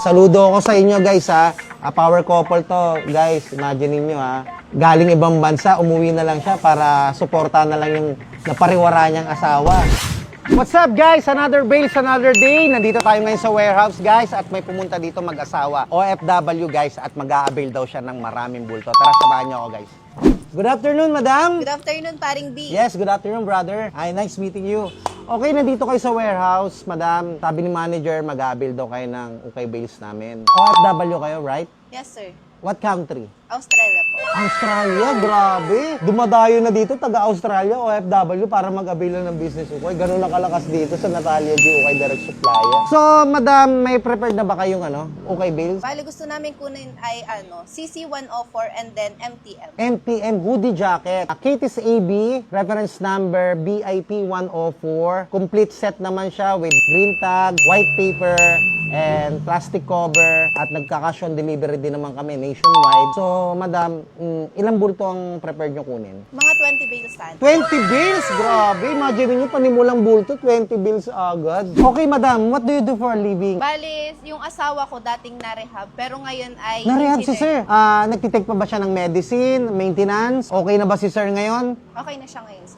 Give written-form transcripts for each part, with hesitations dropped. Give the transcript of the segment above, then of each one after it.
Saludo ako sa inyo guys ha. Power couple to guys. Imagine niyo ha. Galing ibang bansa, umuwi na lang siya para suportahan na lang yung napariwara niyang asawa. What's up guys? Another bales, another day. Nandito tayo ngayon sa warehouse guys at may pumunta dito mag-asawa. OFW guys at mag-a-avail daw siya ng maraming bulto. Tara, samahan niyo ako guys. Good afternoon, madam. Good afternoon, paring B. Yes, good afternoon, brother. Hi, nice meeting you. Okay, nandito kayo sa warehouse, madam. Sabi ni manager, mag-a-avail daw kayo ng ukay bales namin. OFW kayo, right? Yes, sir. What country? Australia po. Australia, grabe. Dumadayo na dito, taga-Australia, OFW, para mag-avail ng business ukay. Ganun lang kalakas dito sa Natalia G. Ukay Direct Supplier. So, madam, may prepared na ba kayong ukay bales? Bali, gusto namin kunin ay CC104 and then MTM. MPM hoodie jacket. Kitty's AB, reference number BIP 104. Complete set naman siya with green tag, white paper, and plastic cover. At nagka-cash on delivery din naman kami nationwide. So, madam, ilang bulto ang prepared nyo kunin? Mga 20 bales stand. 20 bills? Grabe. Imagine nyo, panimulang bulto, 20 bills agad. Okay, madam, what do you do for a living? Bali, yung asawa ko dating na-rehab, pero ngayon ay Narehab si engineer. sir. Nagtitake pa ba siya ng medicine, maintenance? Okay na ba si sir ngayon? Okay na siya ngayon, sir.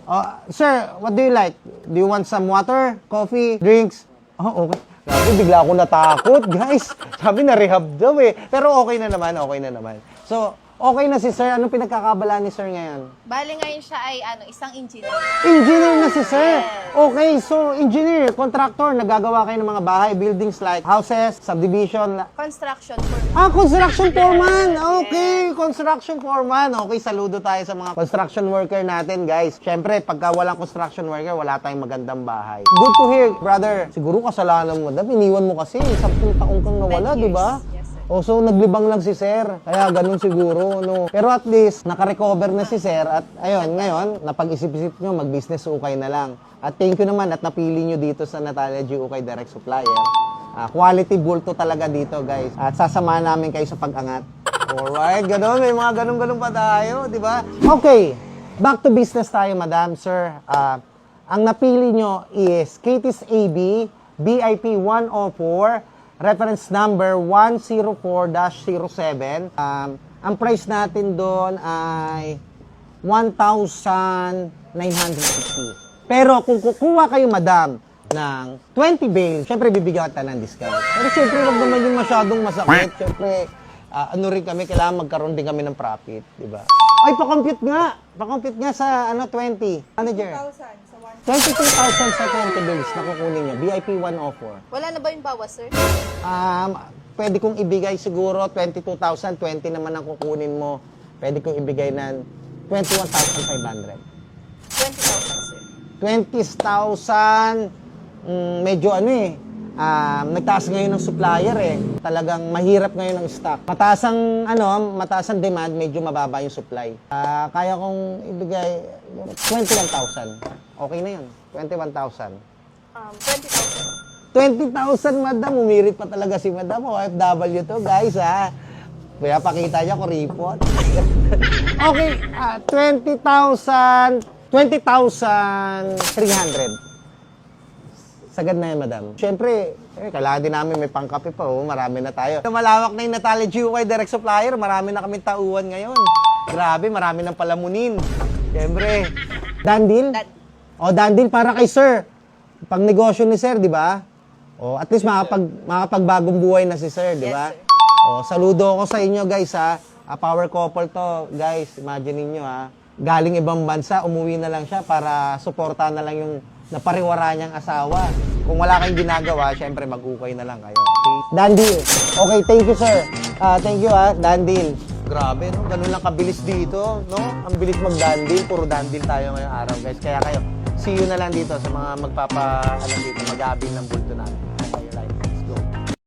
Sir, what do you like? Do you want some water, coffee, drinks? Oh, okay. Grabe, bigla ako natakot, guys. Sabi na rehab daw eh. Pero okay na naman, okay na naman. So, okay na si sir. Anong pinagkakabala ni sir ngayon? Bali, ngayon siya ay isang engineer. Engineer na si sir. Yes. Okay, so engineer, contractor, nagagawa kayo ng mga bahay, buildings like houses, subdivision. Construction for Construction foreman. Okay, construction foreman. Okay, saludo tayo sa mga construction worker natin, guys. Siyempre, pagka walang construction worker, wala tayong magandang bahay. Good to hear, brother. Siguro kasalanan mo, dahil iniwan mo kasi. 10 taong kang nawala, 10 di ba? years. Yes, sir. So naglibang lang si sir. Kaya ganun siguro, no. Pero at least naka-recover na si sir at ayun, ngayon napag-isip-isip nyo mag-business ukay na lang. At thank you naman at napili nyo dito sa Natalia G. Ukay Direct Supplier. Quality bulto talaga dito, guys. At sasamahan namin kayo sa pag-angat. Alright, ganun. May mga ganun-ganun pa tayo, di ba? Okay, back to business tayo, madam, sir. Ang napili nyo is Kitty's AB, BIP 104, reference number 104-07. Ang price natin doon ay 1,960. Pero kung kukuha kayo, madam, ng 20 bales, syempre bibigyan kita ng discount. Pero syempre, wag naman yung masyadong masakit. Syempre, kailangan magkaroon din kami ng profit, di ba? Ay, pa-compute nga. Pa-compute nga sa 20. Manager. 22,000 sa 20 bills na kukunin niya. BIP 104. Wala na ba yung bawas, sir? Pwede kong ibigay siguro 22,000. 20 naman ang kukunin mo. Pwede kong ibigay ng 21,500. 20,000, sir. 20,000. Medyo nagtaas ngayon ng supplier eh. Talagang mahirap ngayon ang stock. Mataas ang demand, medyo mababa yung supply. Kaya kong ibigay 21,000. Okay na yun. 21,000. 20,000. 20,000, madam. Umirit pa talaga si madam. OFW to, guys, ha. Kaya pakita niya ko report. Okay, 20,300. Sagad na yan, madam. Siyempre, kailangan din namin may pangkape pa. Marami na tayo. Malawak na yung Natalia G. Ukay Direct Supplier. Marami na kami tauhan ngayon. Grabe, marami ng palamunin. Siyempre. Dandil? Dandil para kay sir. Pang negosyo ni sir, di ba? At least makapagbagong buhay na si sir, di ba? Yes, sir. Saludo ako sa inyo, guys, ha. Power couple to, guys. Imagine niyo, ha. Galing ibang bansa, umuwi na lang siya para suportahan na lang yung napariwara niyang asawa. Kung wala kayong ginagawa, syempre mag-ukay na lang kayo. Okay? Dandil. Okay, thank you, sir. Thank you, ha. Dandil. Grabe, no? Ganun lang kabilis dito, no? Ang bilis mag-dandil. Puro dandil tayo ngayong araw, guys. Kaya kayo, see you na lang dito sa mga mag-aabil ng bulto namin.